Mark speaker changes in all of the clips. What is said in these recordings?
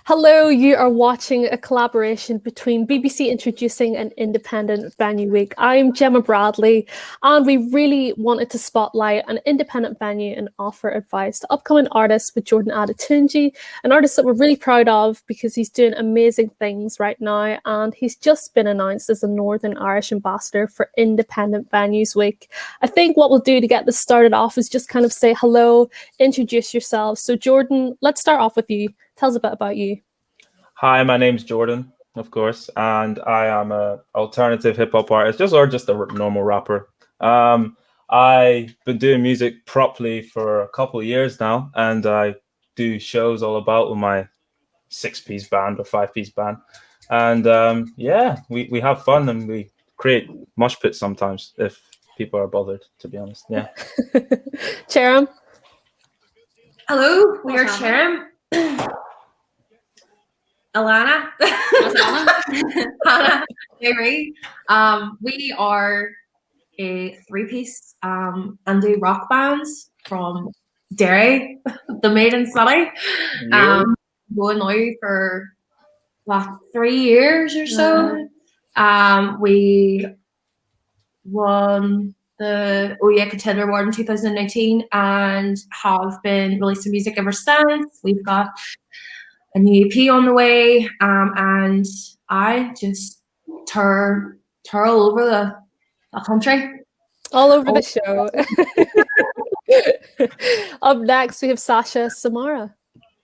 Speaker 1: Hello, you are watching a collaboration between BBC Introducing and Independent Venue Week. I'm Gemma Bradley, and we really wanted to spotlight an independent venue and offer advice to upcoming artists with Jordan Adetunji, an artist that we're really proud of because he's doing amazing things right now, and he's just been announced as a Northern Irish ambassador for Independent Venues Week. I think what we'll do to get this started off is just kind of say hello, introduce yourselves. So Jordan, let's start off with you. Tell us a bit about you.
Speaker 2: Hi, my name's Jordan, of course, and I am a alternative hip hop artist, just a normal rapper. I've been doing music properly for a couple of years now, and I do shows all about with my 6-piece band or 5-piece band, and we have fun and we create mosh pits sometimes if people are bothered. To be honest, yeah.
Speaker 1: Cherym.
Speaker 3: Hello, we are Cherym. Alana, Hannah, Derry. We are a 3-piece indie rock bands from Derry, the Maiden City. Going now for 3 years or so. We won the Contender Award in 2019 and have been releasing music ever since. We've got a new EP on the way, and I just tour all over the country.
Speaker 1: All over the show. Up next, we have Sasha Samara.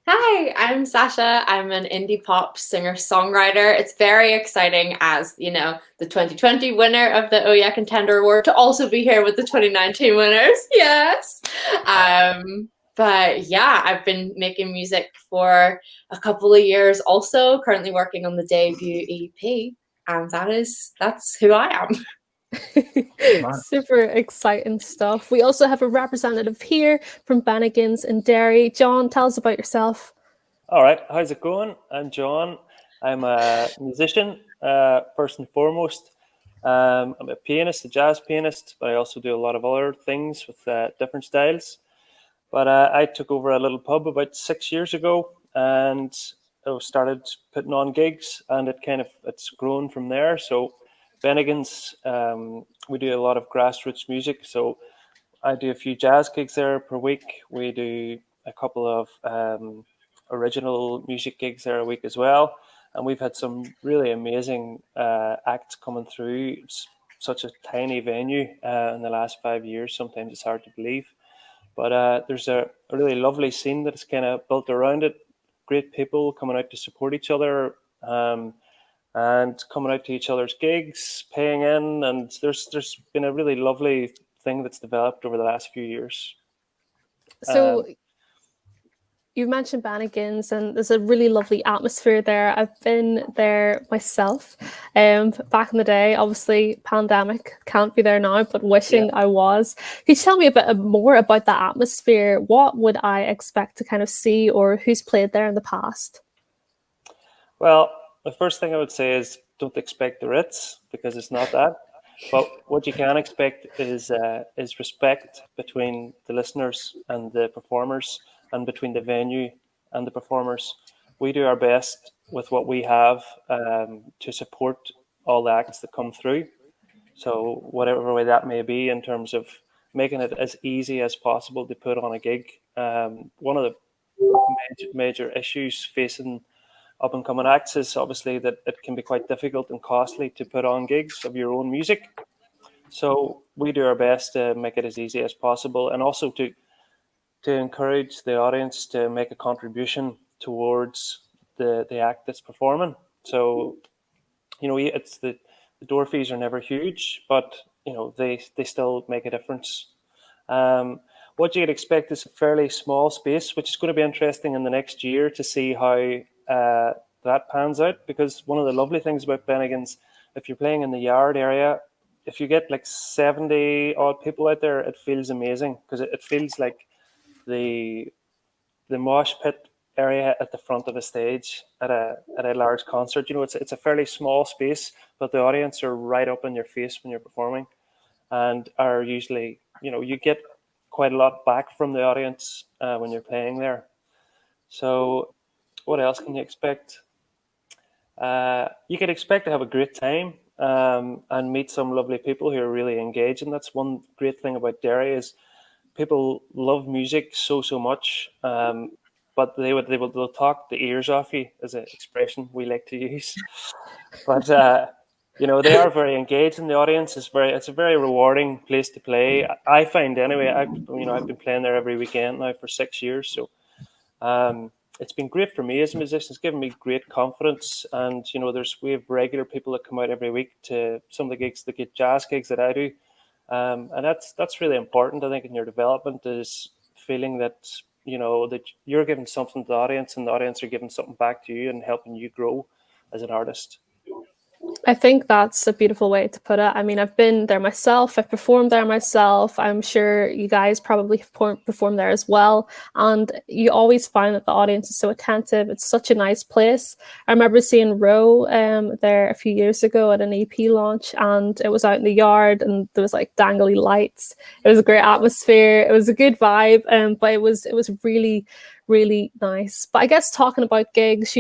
Speaker 4: Hi, I'm Sasha. I'm an indie pop singer-songwriter. It's very exciting as, the 2020 winner of the Contender Award to also be here with the 2019 winners. Yes. But yeah, I've been making music for a couple of years also, currently working on the debut EP, and that's who I am.
Speaker 1: Super exciting stuff. We also have a representative here from Bennigans in Derry. John, tell us about yourself.
Speaker 5: All right, how's it going? I'm John. I'm a musician, first and foremost. I'm a pianist, a jazz pianist, but I also do a lot of other things with different styles. But I took over a little pub about 6 years ago and I started putting on gigs, and it's grown from there. So Bennigans, we do a lot of grassroots music. So I do a few jazz gigs there per week. We do a couple of original music gigs there a week as well. And we've had some really amazing acts coming through. It's such a tiny venue in the last 5 years. Sometimes it's hard to believe. But there's a really lovely scene that's kind of built around it. Great people coming out to support each other and coming out to each other's gigs, paying in. And there's been a really lovely thing that's developed over the last few years.
Speaker 1: So you mentioned Bennigans, and there's a really lovely atmosphere there. I've been there myself back in the day. Obviously, pandemic, can't be there now, but wishing I was. Could you tell me a bit more about that atmosphere? What would I expect to kind of see, or who's played there in the past?
Speaker 5: Well, the first thing I would say is don't expect the Ritz, because it's not that. But what you can expect is respect between the listeners and the performers, and between the venue and the performers. We do our best with what we have to support all the acts that come through. So whatever way that may be, in terms of making it as easy as possible to put on a gig. One of the major issues facing up and coming acts is obviously that it can be quite difficult and costly to put on gigs of your own music. So we do our best to make it as easy as possible, and also to encourage the audience to make a contribution towards the act that's performing. So, it's the door fees are never huge, but they still make a difference. What you'd expect is a fairly small space, which is going to be interesting in the next year to see how that pans out. Because one of the lovely things about Bennigans, if you're playing in the yard area, if you get like 70 odd people out there, it feels amazing, because it feels like the mosh pit area at the front of a stage at a large concert. It's a fairly small space, but the audience are right up in your face when you're performing, and are usually, you get quite a lot back from the audience when you're playing there. So What else can you expect? You can expect to have a great time and meet some lovely people who are really engaged. And that's one great thing about Derry is people love music so much, but they'll talk the ears off you, as an expression we like to use. But they are very engaged, and the audience is it's a very rewarding place to play. I find anyway. I've been playing there every weekend now for 6 years, so it's been great for me as a musician. It's given me great confidence, and we have regular people that come out every week to some of the gigs, the jazz gigs that I do. And that's really important, I think, in your development, is feeling that that you're giving something to the audience, and the audience are giving something back to you and helping you grow as an artist.
Speaker 1: I think that's a beautiful way to put it. I mean, I've been there myself. I've performed there myself. I'm sure you guys probably have performed there as well. And you always find that the audience is so attentive. It's such a nice place. I remember seeing Ro there a few years ago at an EP launch, and it was out in the yard, and there was like dangly lights. It was a great atmosphere. It was a good vibe, but it was really, really nice. But I guess talking about gigs,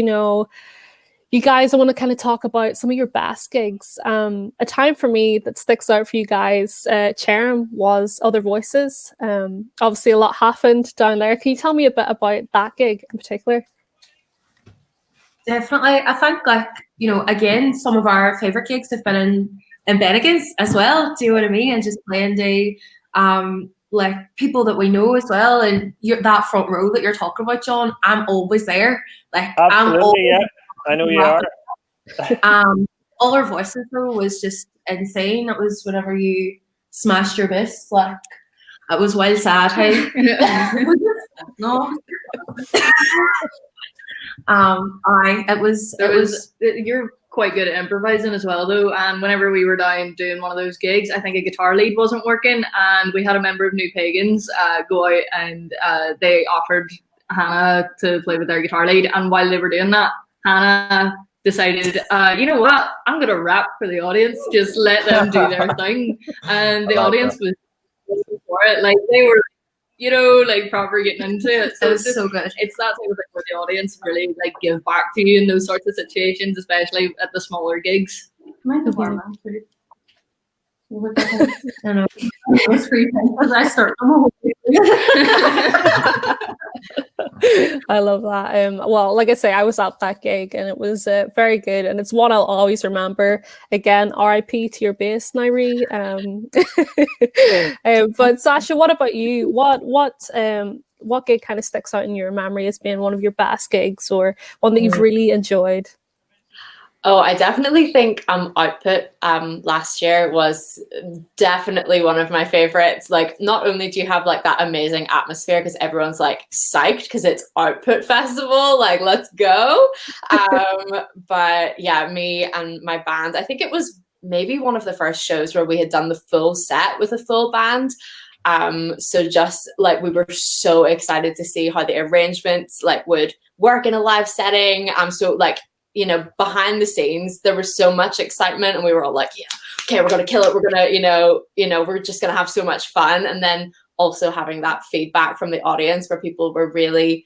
Speaker 1: you guys, I want to kind of talk about some of your best gigs. A time for me that sticks out for you guys, Cherym, was Other Voices. Obviously, a lot happened down there. Can you tell me a bit about that gig in particular?
Speaker 3: Definitely. I think, again, some of our favourite gigs have been in Bennigans as well. Do you know what I mean? And just playing to people that we know as well. And that front row that you're talking about, John, I'm always there.
Speaker 5: Absolutely, yeah. I know you are.
Speaker 3: All Our Voices though was just insane. It was whenever you smashed your bass, it was wild sad. Hey, no.
Speaker 6: You're quite good at improvising as well though. And whenever we were down doing one of those gigs, I think a guitar lead wasn't working, and we had a member of New Pagans go out and they offered Hannah to play with their guitar lead, and while they were doing that, Hannah decided, you know what, I'm going to rap for the audience, just let them do their thing. And the audience was for it. They were, proper getting into it. So
Speaker 3: it's so good.
Speaker 6: It's that type of thing where the audience really, give back to you in those sorts of situations, especially at the smaller gigs.
Speaker 3: Might be warm too. I know. It's free time as I start.
Speaker 1: I love that. Well, like I say, I was at that gig and it was very good, and it's one I'll always remember. Again, RIP to your bass, Nairi. But Sasha, what about you? What gig kind of sticks out in your memory as being one of your best gigs, or one that you've really enjoyed?
Speaker 4: Oh, I definitely think Output last year was definitely one of my favorites. Not only do you have that amazing atmosphere because everyone's psyched because it's Output Festival, let's go. But yeah, me and my band, I think it was maybe one of the first shows where we had done the full set with a full band. So just we were so excited to see how the arrangements would work in a live setting. So behind the scenes, there was so much excitement, and we were all yeah, okay, we're going to kill it. We're going to, we're just going to have so much fun. And then also having that feedback from the audience where people were really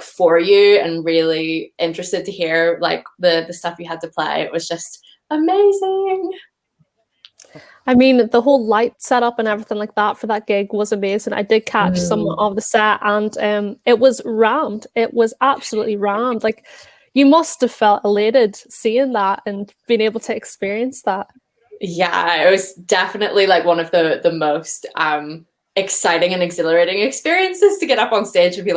Speaker 4: for you and really interested to hear the stuff you had to play. It was just amazing.
Speaker 1: I mean, the whole light setup and everything like that for that gig was amazing. I did catch some of the set, and it was rammed. It was absolutely rammed. You must have felt elated seeing that and being able to experience that.
Speaker 4: Yeah, it was definitely one of the most exciting and exciting experiences to get up on stage and be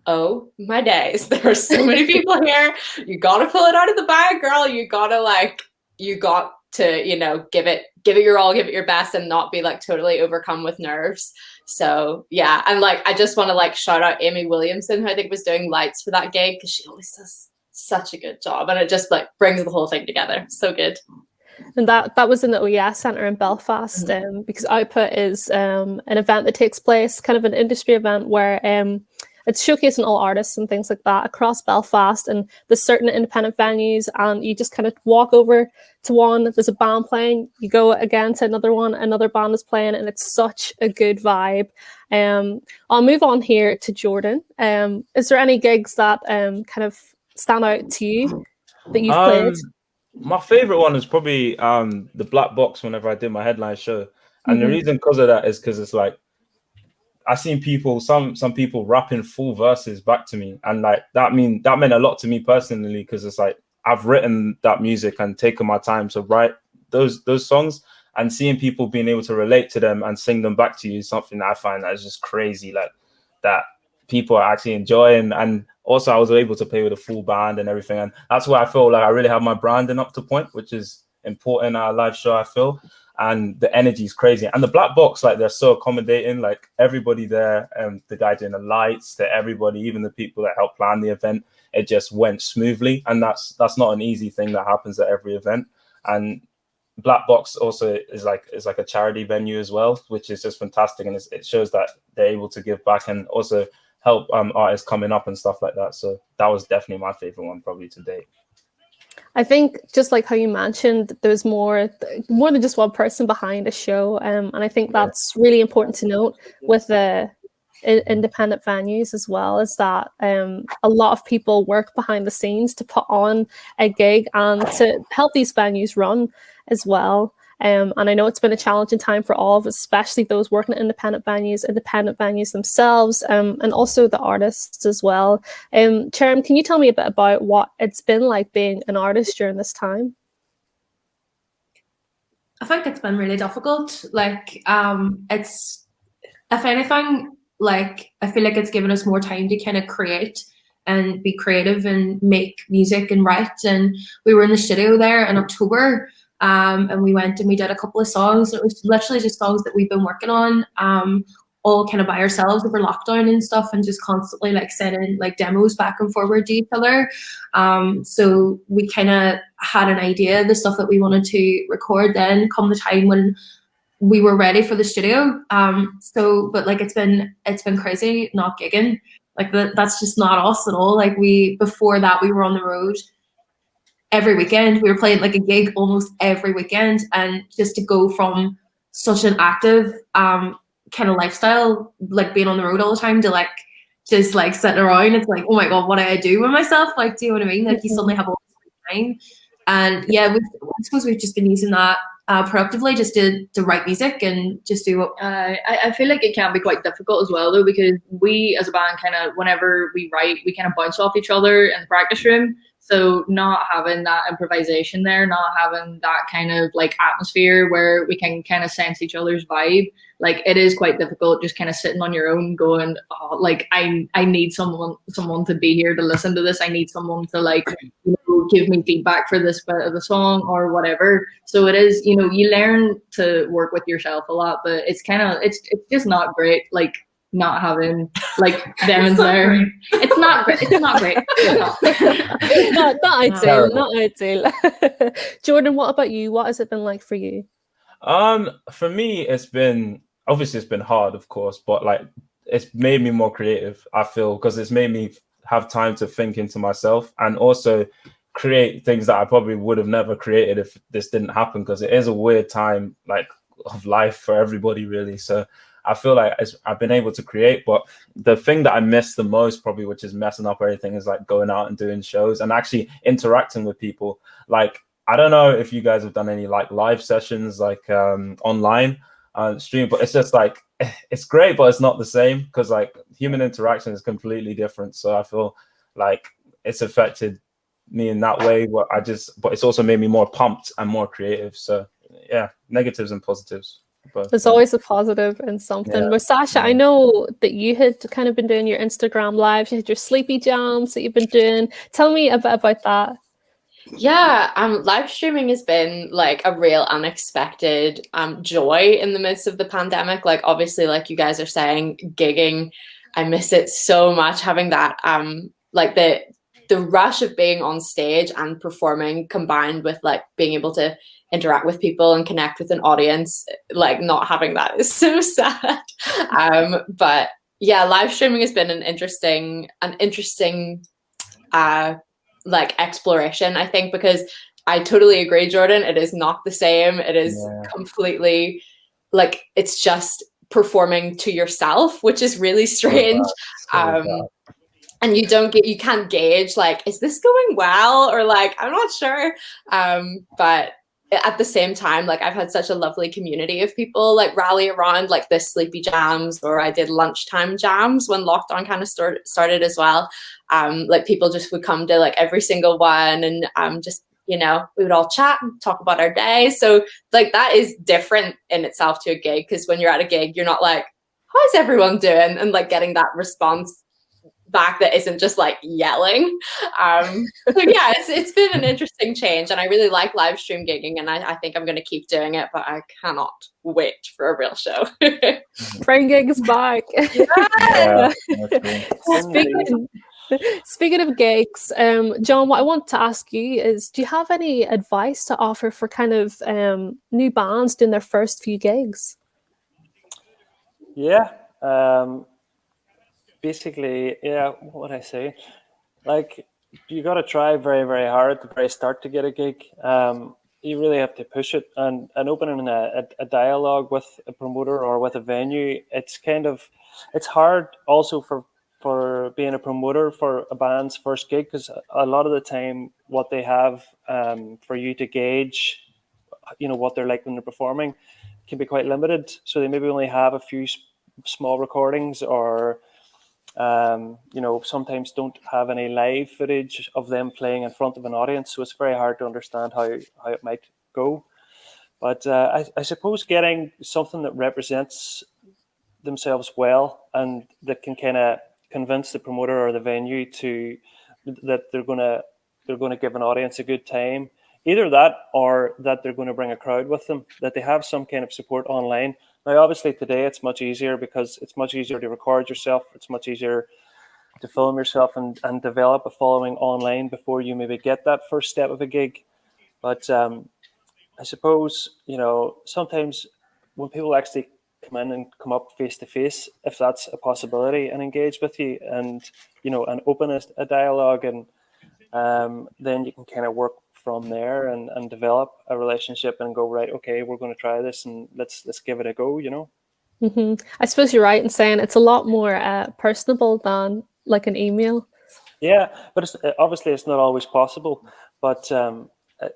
Speaker 4: oh my days, there are so many people here. You got to pull it out of the bag, girl. You got to give it your all, give it your best, and not be totally overcome with nerves. So yeah, and I just want to shout out Amy Williamson, who I think was doing lights for that gig, because she always does such a good job, and it just brings the whole thing together. So good.
Speaker 1: And that was in the OES Centre in Belfast, because Output is an event that takes place, kind of an industry event where it's showcasing all artists and things like that across Belfast, and there's certain independent venues, and you just kind of walk over to one, there's a band playing, you go again to another one, another band is playing, and it's such a good vibe. I'll move on here to Jordan. Is there any gigs that kind of stand out to you that you've played?
Speaker 2: My favorite one is probably the Black Box whenever I did my headline show. And the reason because of that is because it's like I seen people, some people rapping full verses back to me, and like that meant a lot to me personally, because it's like I've written that music and taken my time to write those songs, and seeing people being able to relate to them and sing them back to you is something that I find that is just crazy, like that people are actually enjoying. And also I was able to play with a full band and everything, and that's where I feel like I really have my branding up to point, which is important at a live show, I feel. And the energy is crazy. And the Black Box, like they're so accommodating, like everybody there, and the guy doing the lights, to everybody, even the people that helped plan the event, it just went smoothly. And that's not an easy thing that happens at every event. And Black Box also is like a charity venue as well, which is just fantastic. And it shows that they're able to give back and also help artists coming up and stuff like that. So that was definitely my favorite one probably to date.
Speaker 1: I think just like how you mentioned, there's more than just one person behind a show, and I think that's really important to note with the independent venues as well, is that a lot of people work behind the scenes to put on a gig and to help these venues run as well. And I know it's been a challenging time for all of us, especially those working at independent venues themselves, and also the artists as well. Cherym, can you tell me a bit about what it's been like being an artist during this time?
Speaker 3: I think it's been really difficult. Like, it's, if anything, like, I feel like it's given us more time to kind of create and be creative and make music and write. And we were in the studio there in October. And we went and we did a couple of songs. It was literally just songs that we've been working on, all kind of by ourselves over lockdown and stuff, and just constantly like sending like demos back and forward to each other. So we kind of had an idea of the stuff that we wanted to record then come the time when we were ready for the studio. But like it's been crazy not gigging. Like that's just not us at all. Like before that we were on the road every weekend. We were playing like a gig almost every weekend, and just to go from such an active kind of lifestyle, like being on the road all the time, to like just like sitting around, it's like, oh my god, what do I do with myself? Like, do you know what I mean? Like you suddenly have all this time. And yeah, I suppose we've just been using that productively, just to write music and just do what.
Speaker 6: I feel like it can be quite difficult as well though, because we as a band kind of, whenever we write, we kind of bounce off each other in the practice room. So not having that improvisation there, not having that kind of like atmosphere where we can kind of sense each other's vibe, like it is quite difficult just kind of sitting on your own going, oh, like I need someone to be here to listen to this. I need someone to like, give me feedback for this bit of the song or whatever. So it is, you learn to work with yourself a lot, but it's kind of, it's just not great. Like, not having like them there. It's not great. It's not great.
Speaker 1: not ideal. Not ideal. Jordan, what about you? What has it been like for you?
Speaker 2: For me, it's been hard, of course, but like it's made me more creative, I feel, because it's made me have time to think into myself and also create things that I probably would have never created if this didn't happen, because it is a weird time like of life for everybody, really. So I feel like I've been able to create, but the thing that I miss the most probably, which is messing up everything, is like going out and doing shows and actually interacting with people. Like, I don't know if you guys have done any like live sessions, like online stream, but it's just like, it's great, but it's not the same, because like human interaction is completely different. So I feel like it's affected me in that way, but it's also made me more pumped and more creative. So yeah, negatives and positives. But
Speaker 1: there's always a positive in something.
Speaker 2: Yeah.
Speaker 1: But Sasha, I know that you had kind of been doing your Instagram lives. You had your sleepy jams that you've been doing. Tell me a bit about that.
Speaker 4: Yeah, live streaming has been like a real unexpected joy in the midst of the pandemic. Like obviously, like you guys are saying, gigging, I miss it so much. Having that like the rush of being on stage and performing, combined with like being able to interact with people and connect with an audience, like not having that is so sad. But yeah, live streaming has been an interesting like exploration, I think, because I totally agree, Jordan, it is not the same. It is completely like, it's just performing to yourself, which is really strange. and you can't gauge like, is this going well, or like, I'm not sure. But at the same time, like, I've had such a lovely community of people like rally around, like this sleepy jams, or I did lunchtime jams when lockdown kind of started as well. Like people just would come to like every single one, and just, you know, we would all chat and talk about our day. So like that is different in itself to a gig, because when you're at a gig, you're not like, how's everyone doing, and like getting that response back that isn't just like yelling. So yeah, it's been an interesting change, and I really like live stream gigging, and I think I'm going to keep doing it, but I cannot wait for a real show.
Speaker 1: Praying gigs back.
Speaker 2: Yeah,
Speaker 1: Speaking of gigs, John, what I want to ask you is, do you have any advice to offer for kind of new bands doing their first few gigs?
Speaker 5: Yeah. Basically, yeah, what would I say? Like, you got to try very, very hard at the very start to get a gig. You really have to push it, and opening a dialogue with a promoter or with a venue, it's hard also for being a promoter for a band's first gig, because a lot of the time what they have for you to gauge, you know, what they're like when they're performing can be quite limited. So they maybe only have a few small recordings, or you know, sometimes don't have any live footage of them playing in front of an audience, so it's very hard to understand how it might go. But I suppose getting something that represents themselves well, and that can kind of convince the promoter or the venue that they're gonna give an audience a good time. Either that, or that they're going to bring a crowd with them, that they have some kind of support online. Now, obviously, today it's much easier, because it's much easier to record yourself. It's much easier to film yourself and develop a following online before you maybe get that first step of a gig. But I suppose, you know, sometimes when people actually come in and come up face to face, if that's a possibility, and engage with you, and, you know, and open a dialogue, and then you can kind of work from there and develop a relationship and go, right, okay, we're going to try this, and let's give it a go, you know.
Speaker 1: I suppose you're right in saying it's a lot more personable than like an email.
Speaker 5: Yeah, but obviously it's not always possible. But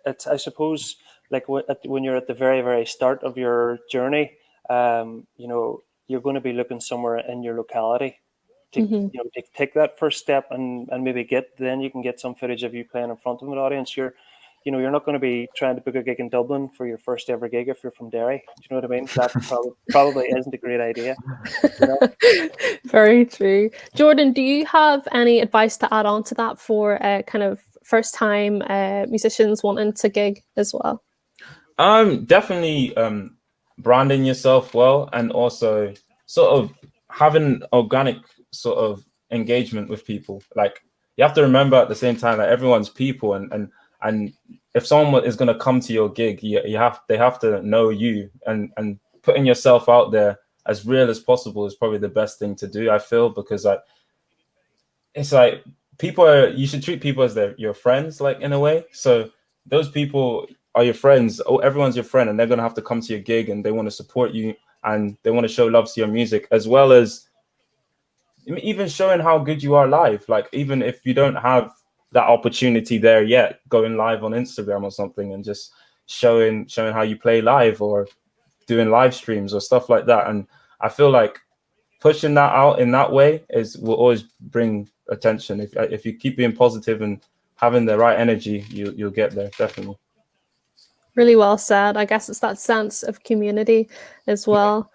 Speaker 5: it's, I suppose, like when you're at the very, very start of your journey, you know, you're going to be looking somewhere in your locality to, you know, to take that first step, and maybe then you can get some footage of you playing in front of an audience. You know, you're not going to be trying to book a gig in Dublin for your first ever gig if you're from Derry. Do you know what I mean? That probably isn't a great idea. You know?
Speaker 1: Very true. Jordan, do you have any advice to add on to that for kind of first time musicians wanting to gig as well?
Speaker 2: Definitely branding yourself well, and also sort of having organic sort of engagement with people. Like, you have to remember at the same time that everyone's people, and if someone is going to come to your gig, they have to know you, and putting yourself out there as real as possible is probably the best thing to do, I feel, because it's like you should treat people as your friends, like, in a way. So those people are your friends. Oh, everyone's your friend, and they're going to have to come to your gig, and they want to support you, and they want to show love to your music, as well as even showing how good you are live. Like, even if you don't have that opportunity there yet, going live on Instagram or something, and just showing how you play live, or doing live streams or stuff like that. And I feel like pushing that out in that way will always bring attention. If you keep being positive and having the right energy, you'll get there, definitely.
Speaker 1: Really well said. I guess it's that sense of community as well.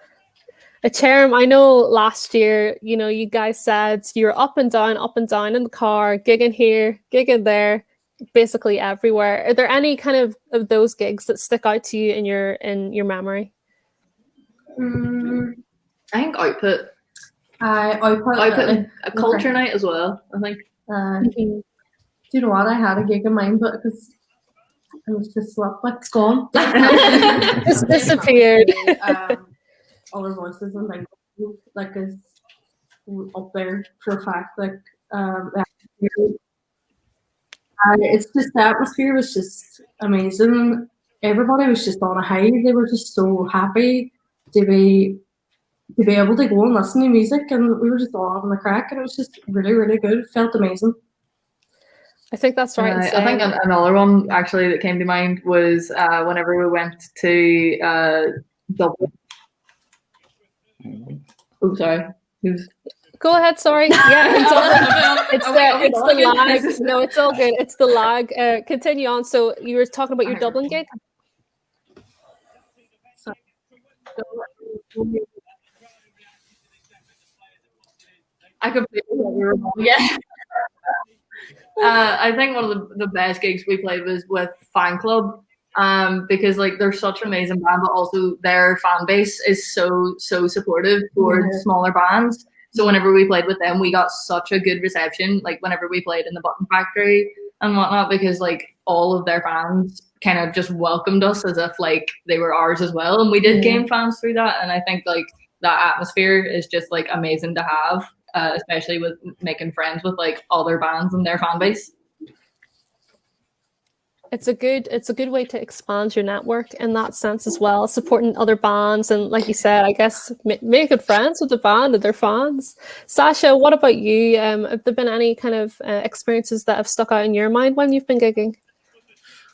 Speaker 1: Cherym, I know last year, you know, you guys said you're up and down in the car, gigging here, gigging there, basically everywhere. Are there any kind of those gigs that stick out to you in your memory?
Speaker 6: I think Output.
Speaker 3: Output
Speaker 6: And a culture night as well, I think.
Speaker 3: Do you know what? I had a gig in mind, but because it was just slept, like, it's gone.
Speaker 1: Just disappeared.
Speaker 3: Other voices and things like is up there for a fact. Like it's just the atmosphere was just amazing. Everybody was just on a high. They were just so happy to be to be able to go and listen to music, and we were just all having a crack, and it was just really, really good. It felt amazing.
Speaker 1: I think that's right.
Speaker 6: I think another one actually that came to mind was whenever we went to Dublin. Oh, sorry.
Speaker 1: Go ahead. Sorry. Yeah, it's the lag. No, it's all good. It's the lag. Continue on. So you were talking about your Dublin gig.
Speaker 6: I completely yeah. I think one of the best gigs we played was with Fan Club, because like they're such an amazing band, but also their fan base is so supportive towards smaller bands. So whenever we played with them, we got such a good reception. Like whenever we played in the Button Factory and whatnot, because like all of their fans kind of just welcomed us as if like they were ours as well, and we did gain fans through that. And I think like that atmosphere is just like amazing to have. Especially with making friends with like other bands and their fan base.
Speaker 1: It's a good way to expand your network in that sense as well, supporting other bands, and like you said, I guess making friends with the band and their fans. Sasha, what about you? Have there been any kind of experiences that have stuck out in your mind when you've been gigging?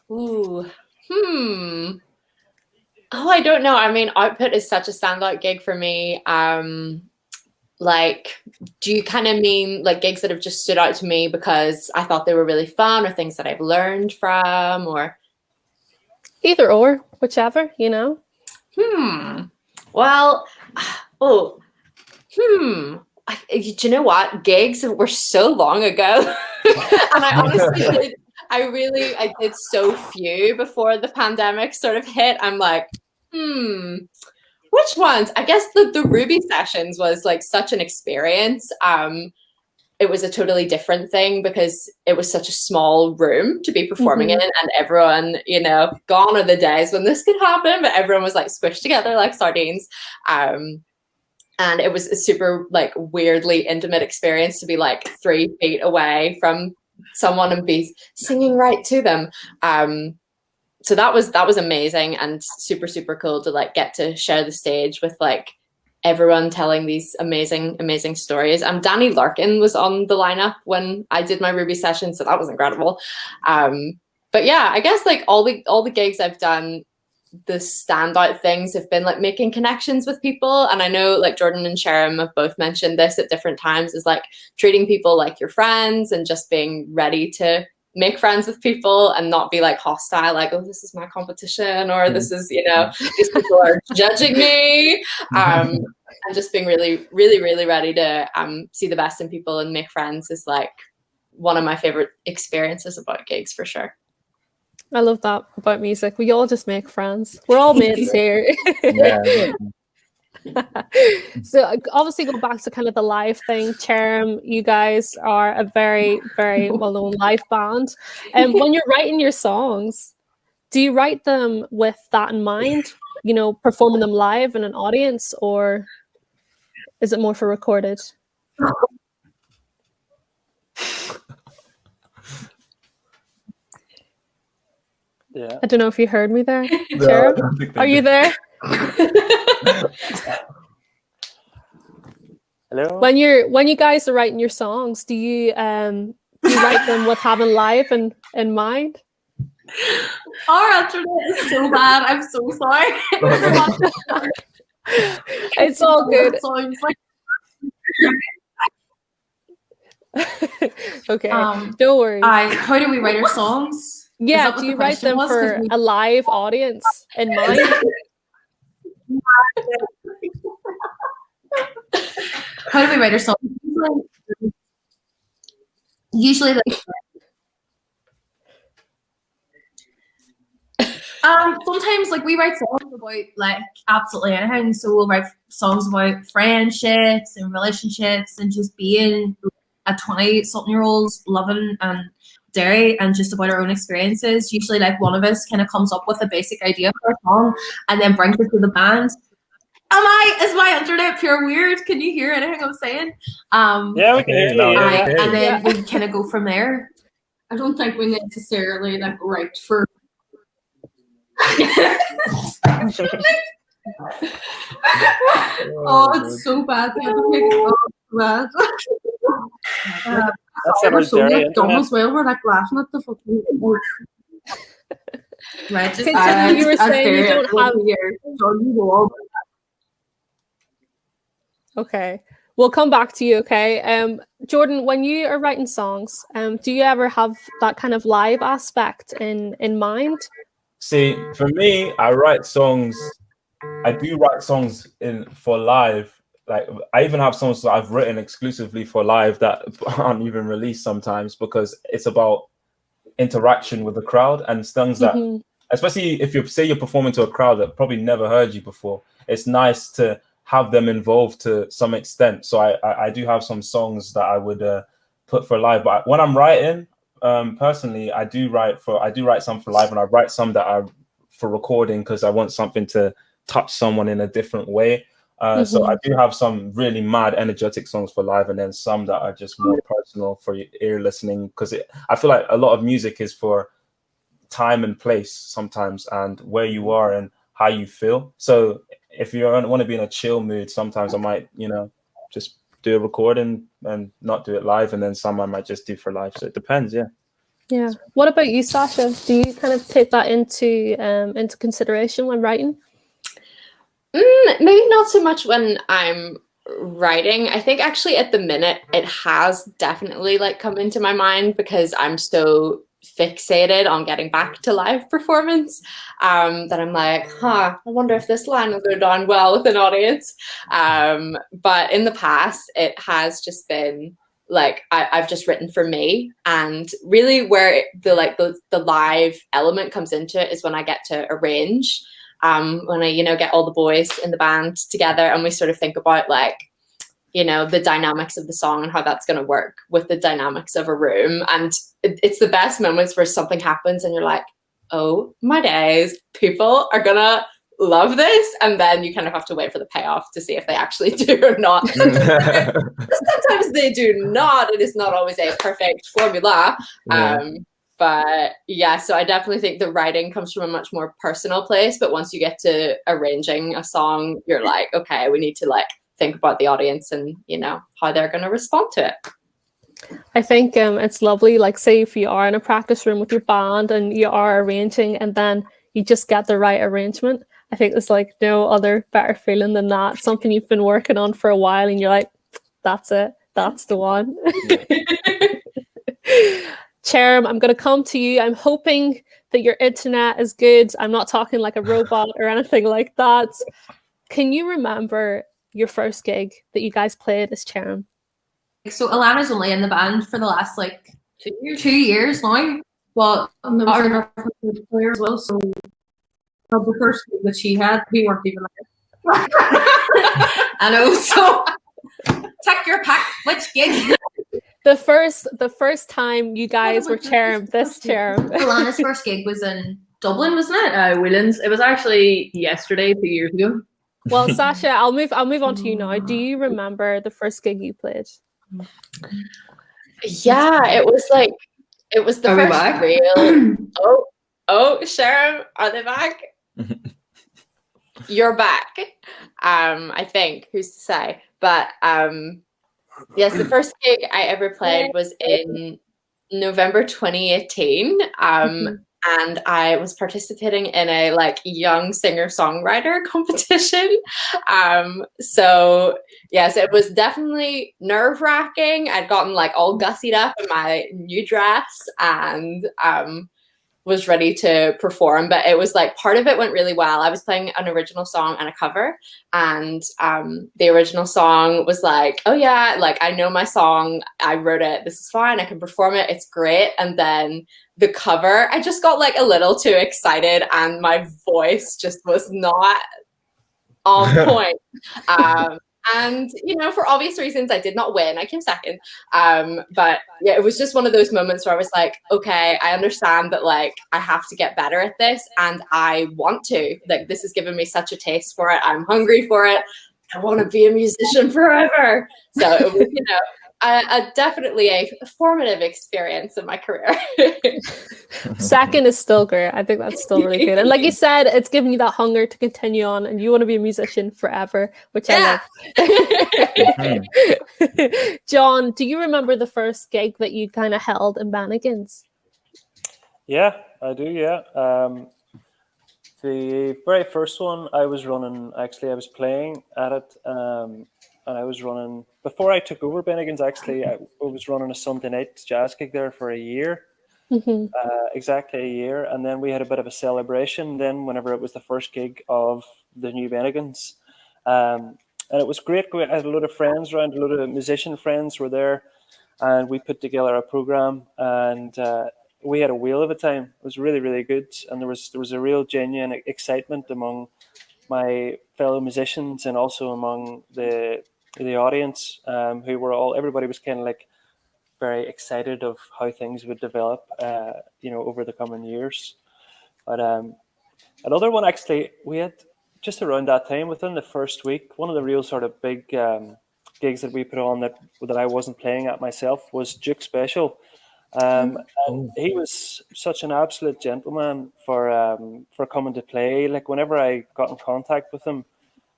Speaker 4: Oh, I don't know. I mean, Output is such a standout gig for me. Like, do you kind of mean like gigs that have just stood out to me because I thought they were really fun, or things that I've learned from, or
Speaker 1: either or, whichever, you know?
Speaker 4: Well, do you know what? Gigs were so long ago, and I honestly I did so few before the pandemic sort of hit. I'm like, which ones? I guess the Ruby sessions was like such an experience. It was a totally different thing because it was such a small room to be performing in, and everyone, you know, gone are the days when this could happen, but everyone was like squished together like sardines. And it was a super like weirdly intimate experience to be like 3 feet away from someone and be singing right to them. So that was amazing and super cool to like get to share the stage with like everyone telling these amazing stories. Danny Larkin was on the lineup when I did my Ruby session, so that was incredible. But yeah, I guess like all the gigs I've done, the standout things have been like making connections with people. And I know like Jordan and Cherym have both mentioned this at different times, is like treating people like your friends and just being ready to make friends with people and not be like hostile, like, oh, this is my competition, or this is, you know, these people are judging me. And just being really ready to see the best in people and make friends is like one of my favorite experiences about gigs for sure.
Speaker 1: I love that about music. We all just make friends. We're all mates here. So obviously go back to kind of the live thing. Cherym, you guys are a very well-known live band. And when you're writing your songs, do you write them with that in mind, you know, performing them live in an audience, or is it more for recorded?
Speaker 5: Yeah.
Speaker 1: I don't know if you heard me there. Cherym, are you there?
Speaker 5: Hello.
Speaker 1: When you guys are writing your songs, do you write them with having live in mind?
Speaker 3: Our answer is so bad. I'm so sorry.
Speaker 1: It's all good. Okay, no worries.
Speaker 3: How do we write our songs?
Speaker 1: Yeah, do you write them for a live audience in mind?
Speaker 3: How do we write our songs? Usually, like, sometimes like we write songs about like absolutely anything. So we'll write songs about friendships and relationships and just being a 20-something-year-old loving Derry and just about our own experiences. Usually, like one of us kind of comes up with a basic idea for a song and then brings it to the band. Is my internet pure weird? Can you hear anything I'm saying?
Speaker 5: Yeah, we can hear you.
Speaker 3: And then we kind of go from there.
Speaker 6: I don't think we necessarily like write for.
Speaker 3: Oh, it's so bad. Oh, bad.
Speaker 5: That's our
Speaker 3: so
Speaker 5: Derry
Speaker 3: like, dumb
Speaker 5: internet.
Speaker 3: as well. We're like laughing at the fucking. Right, just
Speaker 1: Continue, you were saying you don't have. Okay, we'll come back to you. Okay, Jordan, when you are writing songs, do you ever have that kind of live aspect in mind?
Speaker 2: See, for me, I write songs. I do write songs for live. Like, I even have songs that I've written exclusively for live that aren't even released sometimes, because it's about interaction with the crowd and things that, especially if you're performing to a crowd that probably never heard you before, it's nice to have them involved to some extent. So I do have some songs that I would put for live. But when I'm writing, personally, I do write some for live, and I write some that are for recording because I want something to touch someone in a different way. So I do have some really mad, energetic songs for live, and then some that are just more personal for your ear listening. Because I feel like a lot of music is for time and place sometimes, and where you are and how you feel. So if you want to be in a chill mood, sometimes I might, just do a recording and not do it live, and then some I might just do for live. So it depends, yeah.
Speaker 1: Yeah. What about you, Sasha? Do you kind of take that into consideration when writing?
Speaker 4: Maybe not so much when I'm writing. I think actually at the minute it has definitely like come into my mind because I'm so fixated on getting back to live performance that I'm like, I wonder if this line will go down well with an audience. But in the past, it has just been like I've just written for me, and really where the live element comes into it is when I get to arrange. When I, get all the boys in the band together and we sort of think about like, the dynamics of the song and how that's going to work with the dynamics of a room. And it's the best moments where something happens and you're like, oh my days, people are going to love this. And then you kind of have to wait for the payoff to see if they actually do or not. Sometimes they do not. It is not always a perfect formula.
Speaker 2: Yeah.
Speaker 4: But yeah, so I definitely think the writing comes from a much more personal place. But once you get to arranging a song, you're like, okay, we need to like think about the audience and, how they're going to respond to it.
Speaker 1: I think it's lovely. Like, say if you are in a practice room with your band and you are arranging and then you just get the right arrangement. I think there's like no other better feeling than that. Something you've been working on for a while and you're like, that's it. That's the one. Cherym, I'm going to come to you. I'm hoping that your internet is good. I'm not talking like a robot or anything like that. Can you remember your first gig that you guys played as Cherym?
Speaker 3: So Alana's only in the band for the last 2 years now. But there was another player as well. So the first gig that she had, we weren't even there. I know. So take your pick. Which gig?
Speaker 1: The first time you guys were Cherym, this Cherym.
Speaker 3: Alana's first gig was in Dublin, wasn't it?
Speaker 6: Williams. It was actually yesterday, 2 years ago.
Speaker 1: Well, Sasha, I'll move on to you now. Do you remember the first gig you played?
Speaker 4: Yeah, it was the first real. Oh, Cherym, are they back? You're back. I think. Who's to say? But yes, the first gig I ever played was in November 2018. And I was participating in a young singer-songwriter competition. So yes, it was definitely nerve-wracking. I'd gotten all gussied up in my new dress and was ready to perform, but it was part of it went really well. I was playing an original song and a cover, and the original song was oh yeah, I know my song, I wrote it, this is fine, I can perform it, it's great. And then the cover, I just got a little too excited and my voice just was not on point. And, for obvious reasons, I did not win. I came second. But yeah, it was just one of those moments where I was like, okay, I understand that I have to get better at this and I want to. This has given me such a taste for it. I'm hungry for it. I want to be a musician forever. So it was, definitely a formative experience in my career.
Speaker 1: Second is still great. I think that's still really good. And like you said, it's giving you that hunger to continue on, and you want to be a musician forever, which I love. John, do you remember the first gig that you kind of held in Bennigans?
Speaker 5: Yeah, I do. Yeah. The very first one I was running, actually, I was playing at it, and I was running, before I took over Bennigans, actually, I was running a Sunday night jazz gig there for a year, exactly a year. And then we had a bit of a celebration then whenever it was the first gig of the new Bennigans. And it was great. I had a lot of friends around, a lot of musician friends were there, and we put together a program, and we had a whale of a time. It was really, really good, and there was a real genuine excitement among my fellow musicians and also among the audience, who were everybody was kind of like very excited of how things would develop, over the coming years. But another one, actually, we had just around that time, within the first week, one of the real sort of big gigs that we put on that I wasn't playing at myself was Duke Special. And he was such an absolute gentleman for coming to play. Like, whenever I got in contact with him,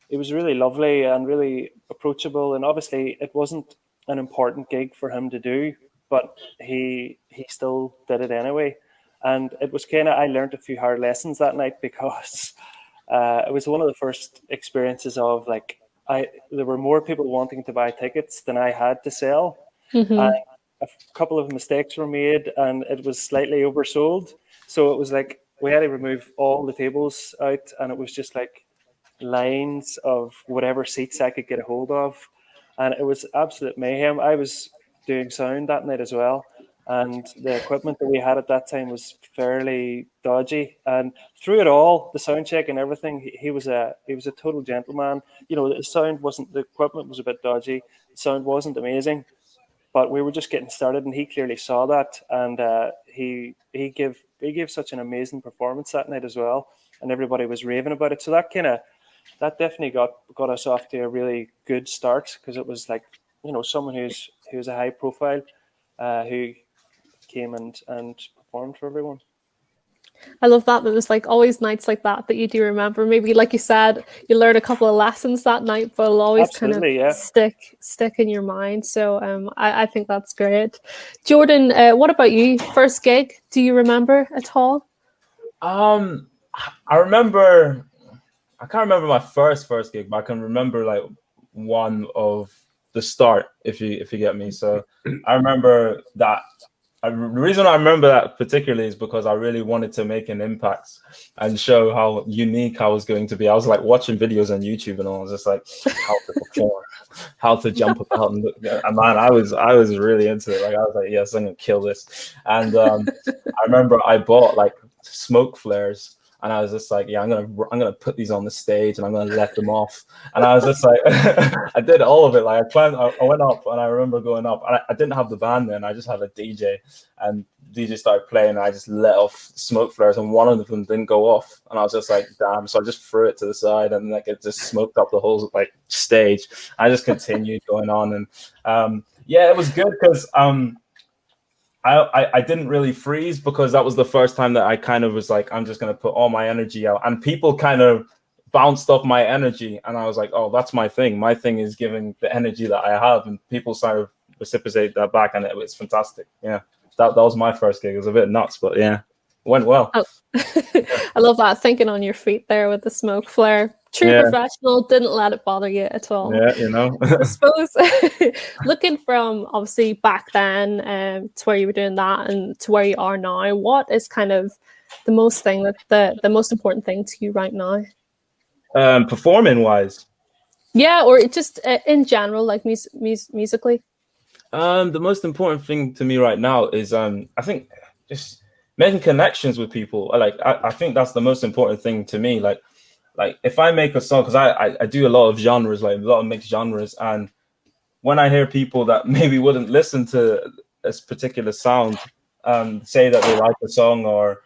Speaker 5: it was really lovely and really approachable. And obviously, it wasn't an important gig for him to do, but he still did it anyway. And it was I learned a few hard lessons that night, because it was one of the first experiences of there were more people wanting to buy tickets than I had to sell. A couple of mistakes were made, and it was slightly oversold. So it was like we had to remove all the tables out, and it was just like lines of whatever seats I could get a hold of, and it was absolute mayhem. I was doing sound that night as well, and the equipment that we had at that time was fairly dodgy. And through it all, the sound check and everything, he was a total gentleman. The equipment was a bit dodgy, the sound wasn't amazing, but we were just getting started, and he clearly saw that, and he gave such an amazing performance that night as well, and everybody was raving about it. So that definitely got us off to a really good start, because it was like, someone who's a high profile, who came and performed for everyone.
Speaker 1: I love that. It was like always nights like that you do remember. Maybe, like you said, you learn a couple of lessons that night, but it'll always stick in your mind. So I think that's great. Jordan, what about you? First gig, do you remember at all?
Speaker 2: I remember. I can't remember my first gig, but I can remember like one of the start, if you get me. So I remember that. The reason I remember that particularly is because I really wanted to make an impact and show how unique I was going to be. I was like watching videos on YouTube, and I was just like, how to perform, how to jump about, and man, I was really into it. Like, I was like, yes, I'm gonna kill this. And I remember I bought like smoke flares. And I was just like, yeah, I'm gonna put these on the stage, and I'm gonna let them off. And I was just like, I did all of it. Like, I went up, and I remember going up. And I didn't have the band then; I just had a DJ, and DJ started playing. And I just let off smoke flares, and one of them didn't go off. And I was just like, damn! So I just threw it to the side, and like it just smoked up the whole like stage. I just continued going on, and yeah, it was good because I didn't really freeze, because that was the first time that I kind of was like, I'm just going to put all my energy out, and people kind of bounced off my energy, and I was like, oh, that's my thing. My thing is giving the energy that I have, and people sort of reciprocate that back, and it was fantastic. Yeah, that was my first gig. It was a bit nuts, but yeah, it went well.
Speaker 1: Oh. I love that, thinking on your feet there with the smoke flare. True professional, didn't let it bother you at all.
Speaker 2: Yeah,
Speaker 1: I suppose looking from obviously back then to where you were doing that and to where you are now, what is kind of the most important thing to you right now?
Speaker 2: Performing wise.
Speaker 1: Yeah, or just in general, like musically.
Speaker 2: The most important thing to me right now is I think just making connections with people. I think that's the most important thing to me. Like if I make a song, because I do a lot of genres, like a lot of mixed genres, and when I hear people that maybe wouldn't listen to this particular sound say that they like the song or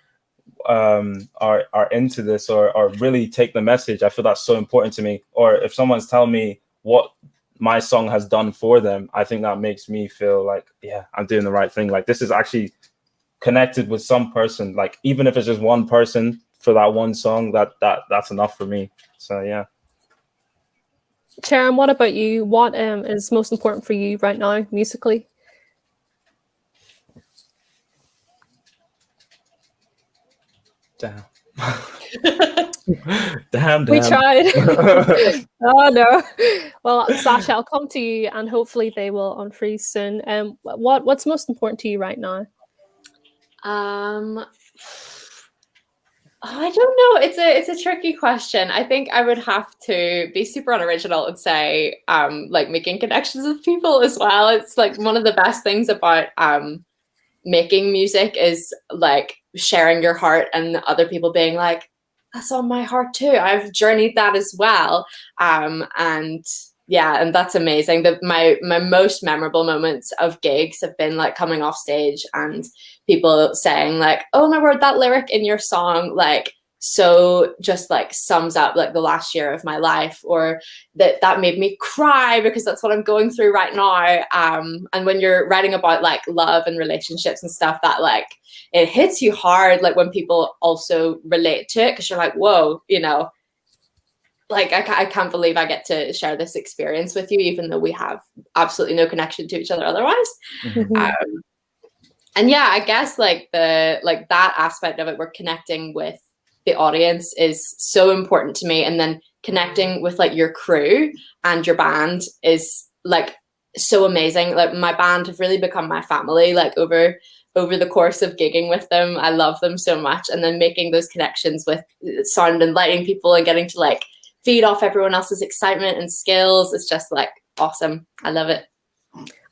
Speaker 2: are into this or really take the message, I feel that's so important to me. Or if someone's telling me what my song has done for them, I think that makes me feel like, yeah, I'm doing the right thing. Like, this is actually connected with some person, like even if it's just one person for that one song, that's enough for me. So yeah.
Speaker 1: Cherym, what about you? What is most important for you right now musically?
Speaker 2: Damn. Damn.
Speaker 1: We tried. Oh no. Well, Sasha, I'll come to you, and hopefully they will unfreeze soon. What's most important to you right now?
Speaker 4: I don't know. It's a tricky question. I think I would have to be super unoriginal and say like making connections with people as well. It's like one of the best things about making music is like sharing your heart and other people being like, that's on my heart too. I've journeyed that as well. And yeah, and that's amazing. My most memorable moments of gigs have been like coming off stage and people saying like, oh my word, that lyric in your song, like, so just like sums up like the last year of my life, or that made me cry because that's what I'm going through right now. And when you're writing about like love and relationships and stuff, that like it hits you hard, like when people also relate to it, because you're like, whoa, you know, like I can't believe I get to share this experience with you, even though we have absolutely no connection to each other otherwise.
Speaker 1: Mm-hmm.
Speaker 4: And yeah, I guess like that aspect of it, we're connecting with the audience is so important to me. And then connecting with like your crew and your band is like so amazing. Like my band have really become my family, like over the course of gigging with them. I love them so much. And then making those connections with sound and lighting people and getting to like feed off everyone else's excitement and skills. It's just like awesome. I love it.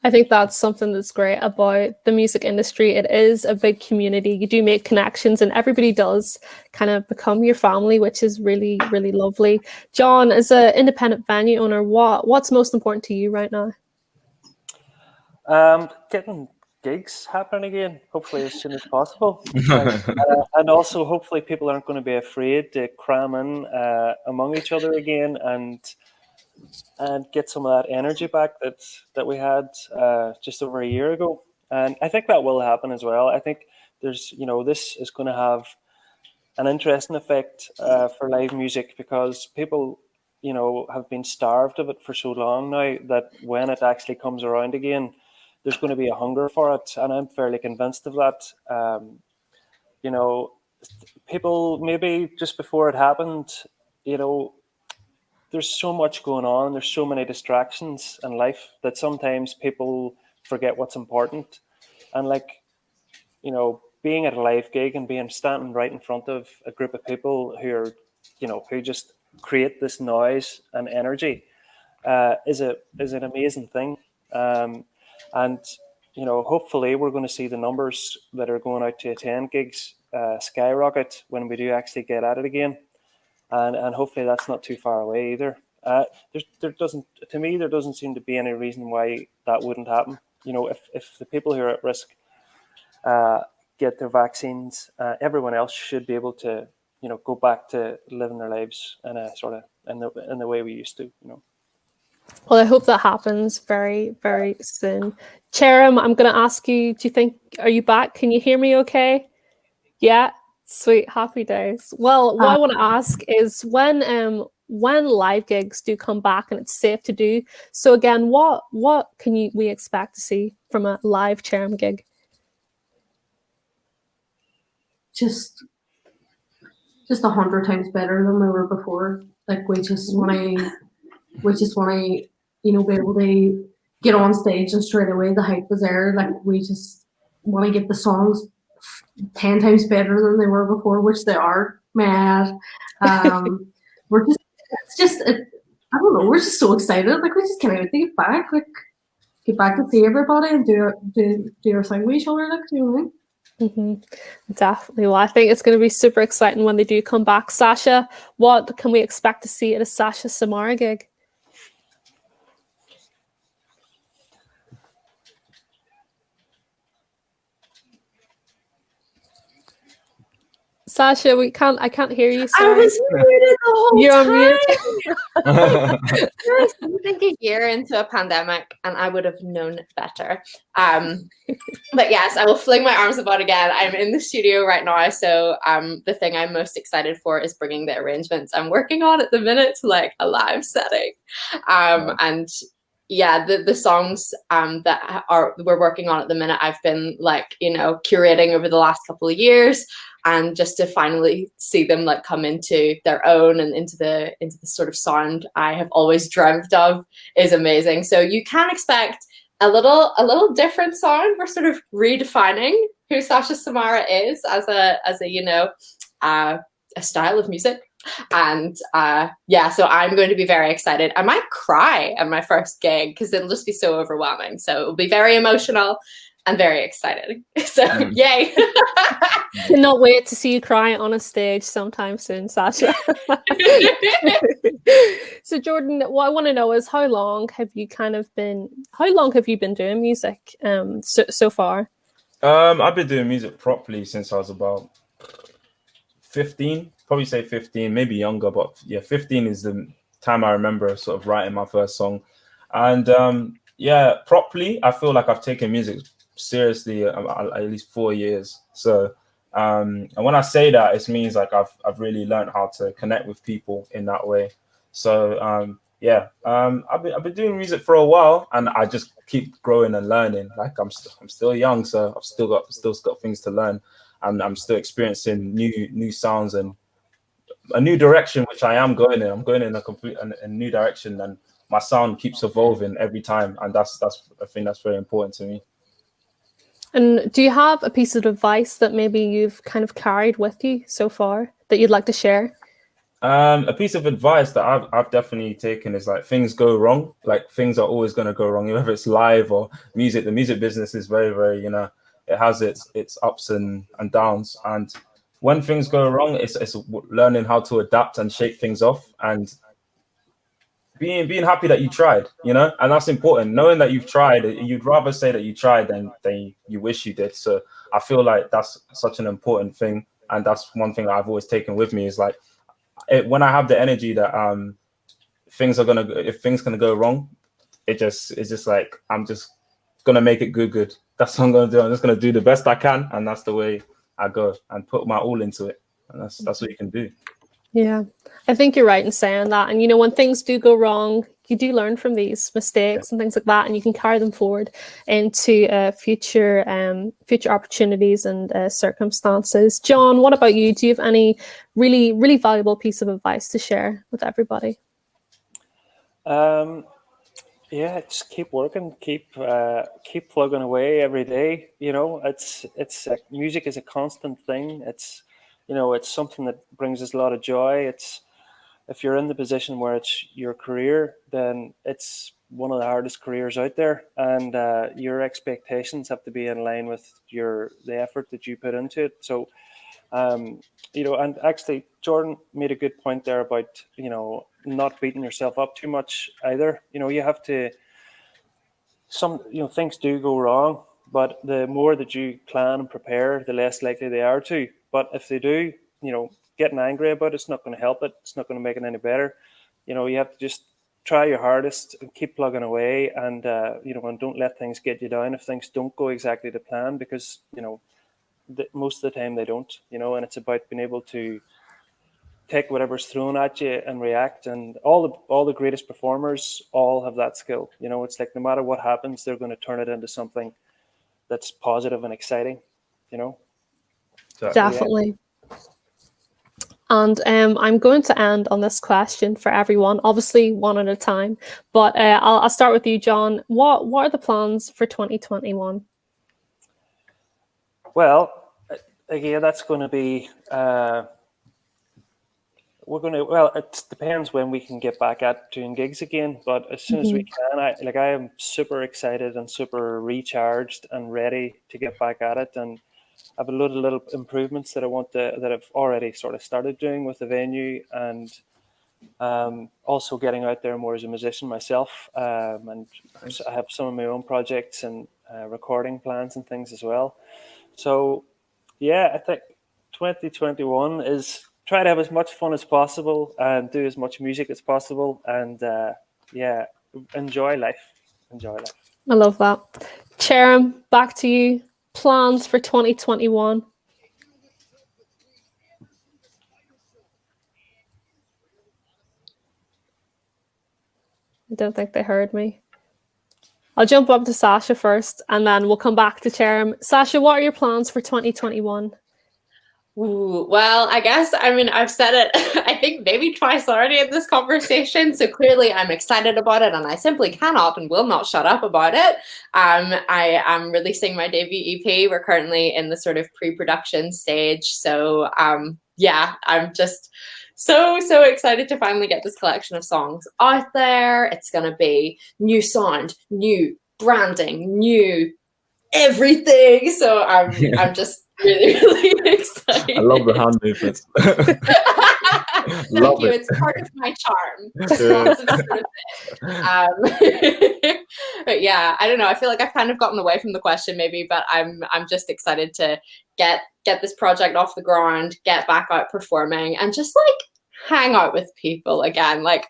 Speaker 1: I think that's something that's great about the music industry. It is a big community. You do make connections and everybody does kind of become your family, which is really, really lovely. John, as an independent venue owner, what's most important to you right now?
Speaker 5: Getting gigs happening again, hopefully as soon as possible. And also hopefully people aren't going to be afraid to cram in among each other again and get some of that energy back that we had just over a year ago. And I think that will happen as well. I think there's, this is going to have an interesting effect for live music because people, have been starved of it for so long now that when it actually comes around again, there's going to be a hunger for it. And I'm fairly convinced of that. People maybe just before it happened, there's so much going on. There's so many distractions in life that sometimes people forget what's important. And being at a live gig and being standing right in front of a group of people who are, who just create this noise and energy is an amazing thing. And hopefully we're going to see the numbers that are going out to attend gigs skyrocket when we do actually get at it again. And hopefully that's not too far away either. There doesn't seem to be any reason why that wouldn't happen. If the people who are at risk get their vaccines, everyone else should be able to, go back to living their lives in a sort of in the way we used to.
Speaker 1: Well, I hope that happens very, very soon. Cherym, I'm going to ask you, are you back? Can you hear me okay? Yeah. Sweet, happy days. Well, what I want to ask is when live gigs do come back and it's safe to do. So again, what can we expect to see from a live Cherym gig?
Speaker 3: Just 100 times better than we were before. Like we just want to, be able to get on stage and straight away the hype was there. Like we just want to get the songs 10 times better than they were before, which they are. Mad. We're just I don't know. We're just so excited. Like we just can't wait to get back. Like get back to see everybody and do our thing with each other. Like you know what I mean?
Speaker 1: Mm-hmm. Definitely. Well, I think it's going to be super exciting when they do come back. Sasha, what can we expect to see at a Sasha Samara gig? Sasha, I can't hear you.
Speaker 4: I
Speaker 1: Sorry.
Speaker 4: was muted the whole
Speaker 1: You're on
Speaker 4: time.
Speaker 1: mute.
Speaker 4: Yes, I think a year into a pandemic, and I would have known better. But yes, I will fling my arms about again. I'm in the studio right now, so the thing I'm most excited for is bringing the arrangements I'm working on at the minute to like a live setting. And yeah, the songs that we're working on at the minute, I've been like, you know, curating over the last couple of years, and just to finally see them like come into their own and into the sort of sound I have always dreamt of is amazing. So you can expect a little different sound. We're sort of redefining who Sasha Samara is as a you know a style of music. And yeah, so I'm going to be very excited. I might cry at my first gig because it'll just be so overwhelming. So it'll be very emotional and very exciting. So yay.
Speaker 1: Cannot wait to see you cry on a stage sometime soon, Sasha. So Jordan, what I want to know is how long have you been doing music so far?
Speaker 2: I've been doing music properly since I was about 15, probably say 15, maybe younger, but yeah, 15 is the time I remember sort of writing my first song. And yeah, properly, I feel like I've taken music seriously at least 4 years. So and when I say that, it means like I've really learned how to connect with people in that way. So yeah, I've been doing music for a while, and I just keep growing and learning. Like I'm still young, so I've still got things to learn, and I'm still experiencing new sounds and a new direction, which I am going in. I'm going in a new direction, and my sound keeps evolving every time, and that's I think that's very important to me.
Speaker 1: And do you have a piece of advice that maybe you've kind of carried with you so far that you'd like to share?
Speaker 2: A piece of advice that I've definitely taken is like things go wrong. Like things are always going to go wrong, whether it's live or music. The music business is very, very, it has its ups and downs. And when things go wrong, it's learning how to adapt and shake things off, and being happy that you tried, and that's important. Knowing that you've tried, you'd rather say that you tried than you wish you did. So I feel like that's such an important thing, and that's one thing that I've always taken with me is like, when I have the energy that if things gonna go wrong, it's just like I'm just gonna make it good. That's what I'm gonna do. I'm just gonna do the best I can, and that's the way I go and put my all into it. And that's what you can do.
Speaker 1: Yeah, I think you're right in saying that. And when things do go wrong, you do learn from these mistakes and things like that, and you can carry them forward into future opportunities and circumstances. John, what about you? Do you have any really, really valuable piece of advice to share with everybody?
Speaker 5: Yeah, just keep working, keep plugging away every day. It's music is a constant thing. It's something that brings us a lot of joy. If you're in the position where it's your career, then it's one of the hardest careers out there, and your expectations have to be in line with the effort that you put into it. So, and actually, Jordan made a good point there about not beating yourself up too much either. You have to. Things do go wrong, but the more that you plan and prepare, the less likely they are to. But if they do, getting angry about it's not going to help it. It's not going to make it any better. You have to just try your hardest and keep plugging away, and and don't let things get you down if things don't go exactly to plan, because most of the time they don't. And it's about being able to take whatever's thrown at you and react. And all the greatest performers all have that skill. It's like no matter what happens, they're going to turn it into something that's positive and exciting.
Speaker 1: Definitely. Yeah. And I'm going to end on this question for everyone, obviously one at a time. But I'll start with you, John. What are the plans for 2021?
Speaker 5: Well, again, that's going to be. It depends when we can get back at doing gigs again, but as soon as we can, I am super excited and super recharged and ready to get back at it. And I have a little improvements that that I've already sort of started doing with the venue, and also getting out there more as a musician myself. And I have some of my own projects and recording plans and things as well. So yeah, I think 2021 is try to have as much fun as possible and do as much music as possible, and enjoy life. Enjoy life.
Speaker 1: I love that. Cherym, back to you. Plans for 2021? I don't think they heard me. I'll jump up to Sasha first, and then we'll come back to Cherym. Sasha, what are your plans for 2021?
Speaker 4: Ooh, well, I guess, I've said it, I think maybe twice already in this conversation. So clearly I'm excited about it, and I simply cannot and will not shut up about it. I am releasing my debut EP. We're currently in the sort of pre-production stage. So I'm just so excited to finally get this collection of songs out there. It's going to be new sound, new branding, new everything. So I'm just really excited.
Speaker 2: I love the hand movements.
Speaker 4: Thank you. It's part of my charm. But yeah, I don't know. I feel like I've kind of gotten away from the question maybe, but I'm just excited to get this project off the ground, get back out performing, and just hang out with people again. My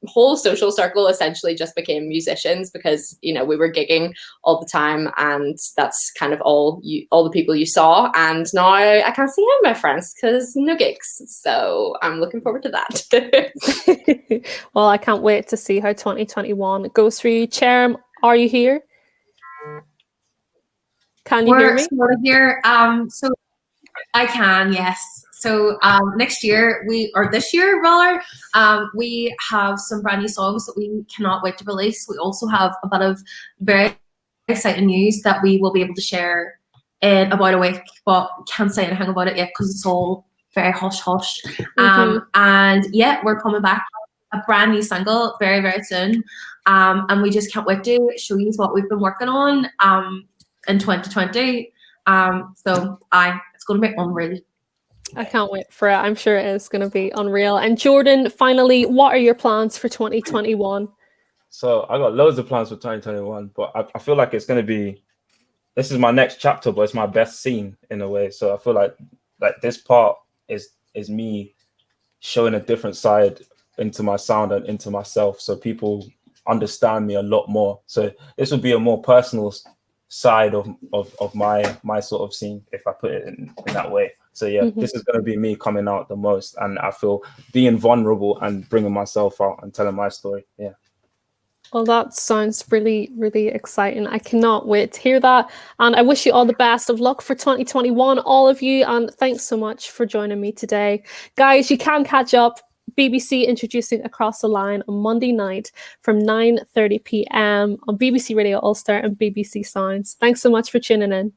Speaker 4: whole social circle essentially just became musicians because, we were gigging all the time, and that's kind of all the people you saw. And now I can't see any of my friends because no gigs. So I'm looking forward to that.
Speaker 1: Well, I can't wait to see how 2021 goes for you. Cherym, are you here? Can you hear me?
Speaker 3: We're sort of here. So I can, yes. So this year we have some brand new songs that we cannot wait to release. We also have a bit of very exciting news that we will be able to share in about a week, but can't say anything about it yet because it's all very hush hush. And yeah, we're coming back with a brand new single very, very soon. And we just can't wait to show you what we've been working on in 2020. So it's going to be unreal.
Speaker 1: I can't wait for it. I'm sure it is going to be unreal. And Jordan, finally, what are your plans for 2021?
Speaker 2: So I got loads of plans for 2021, but I feel like it's going to be, this is my next chapter, but it's my best scene in a way. So I feel like this part is me showing a different side into my sound and into myself, so people understand me a lot more. So this will be a more personal side of my sort of scene, if I put it in that way. So yeah, this is going to be me coming out the most, and I feel being vulnerable and bringing myself out and telling my story. Yeah.
Speaker 1: Well, that sounds really, really exciting. I cannot wait to hear that. And I wish you all the best of luck for 2021, all of you. And thanks so much for joining me today. Guys, you can catch up. BBC introducing Across the Line on Monday night from 9:30 p.m. on BBC Radio Ulster and BBC Sounds. Thanks so much for tuning in.